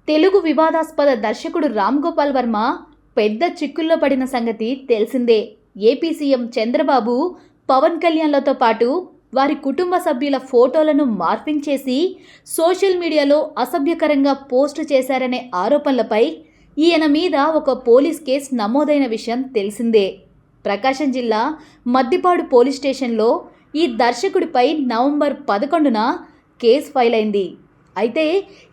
తెలుగు వివాదాస్పద దర్శకుడు రామ్ గోపాల్ వర్మ పెద్ద చిక్కుల్లో పడిన సంగతి తెలిసిందే. ఏపీ సీఎం చంద్రబాబు, పవన్ కళ్యాణ్లతో పాటు వారి కుటుంబ సభ్యుల ఫోటోలను మార్ఫింగ్ చేసి సోషల్ మీడియాలో అసభ్యకరంగా పోస్టు చేశారనే ఆరోపణలపై ఈయన మీద ఒక పోలీస్ కేసు నమోదైన విషయం తెలిసిందే. ప్రకాశం జిల్లా మద్దిపాడు పోలీస్ స్టేషన్లో ఈ దర్శకుడిపై నవంబర్ 11న కేసు ఫైల్ అయింది. అయితే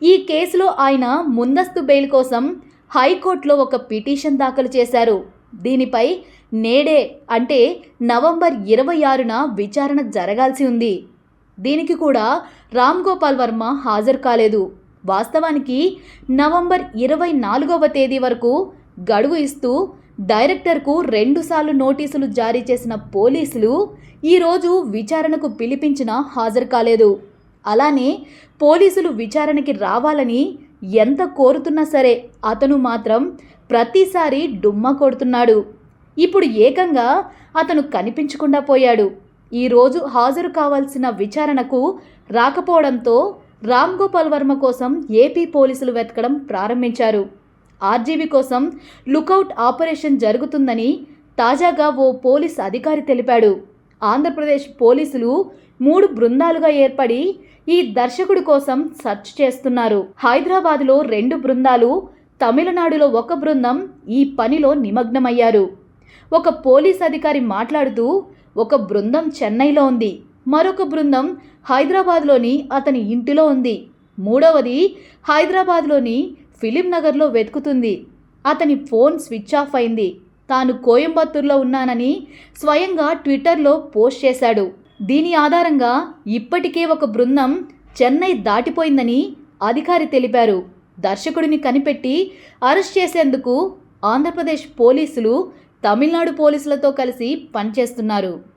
ఈ కేసులో ఆయన ముందస్తు బెయిల్ కోసం హైకోర్టులో ఒక పిటిషన్ దాఖలు చేశారు. దీనిపై నేడే అంటే నవంబర్ 26న విచారణ జరగాల్సి ఉంది. దీనికి కూడా రామ్ గోపాల్ వర్మ హాజరు కాలేదు. వాస్తవానికి నవంబర్ 24వ తేదీ వరకు గడువు ఇస్తూ డైరెక్టర్కు 2 సార్లు నోటీసులు జారీ చేసిన పోలీసులు ఈరోజు విచారణకు పిలిపించినా హాజరు కాలేదు. అలానే పోలీసులు విచారణకి రావాలని ఎంత కోరుతున్నా సరే అతను మాత్రం ప్రతిసారి డుమ్మా కొడుతున్నాడు. ఇప్పుడు ఏకంగా అతను కనిపించకుండా పోయాడు. ఈరోజు హాజరు కావాల్సిన విచారణకు రాకపోవడంతో రామ్ గోపాల్ వర్మ కోసం ఏపీ పోలీసులు వెతకడం ప్రారంభించారు. ఆర్జీవీ కోసం లుకౌట్ ఆపరేషన్ జరుగుతుందని తాజాగా ఓ పోలీస్ అధికారి తెలిపాడు. ఆంధ్రప్రదేశ్ పోలీసులు 3 బృందాలుగా ఏర్పడి ఈ దర్శకుడి కోసం సెర్చ్ చేస్తున్నారు. హైదరాబాద్లో 2 బృందాలు, తమిళనాడులో 1 బృందం ఈ పనిలో నిమగ్నమయ్యారు. ఒక పోలీస్ అధికారి మాట్లాడుతూ, ఒక బృందం చెన్నైలో ఉంది, మరొక బృందం హైదరాబాద్లోని అతని ఇంటిలో ఉంది, మూడవది హైదరాబాద్లోని ఫిలిం నగర్లో వెతుకుతుంది. అతని ఫోన్ స్విచ్ ఆఫ్ అయింది. తాను కోయంబత్తూరులో ఉన్నానని స్వయంగా ట్విట్టర్లో పోస్ట్ చేశాడు. దీని ఆధారంగా ఇప్పటికే ఒక బృందం చెన్నై దాటిపోయిందని అధికారి తెలిపారు. దర్శకుడిని కనిపెట్టి అరెస్ట్ చేసేందుకు ఆంధ్రప్రదేశ్ పోలీసులు తమిళనాడు పోలీసులతో కలిసి పనిచేస్తున్నారు.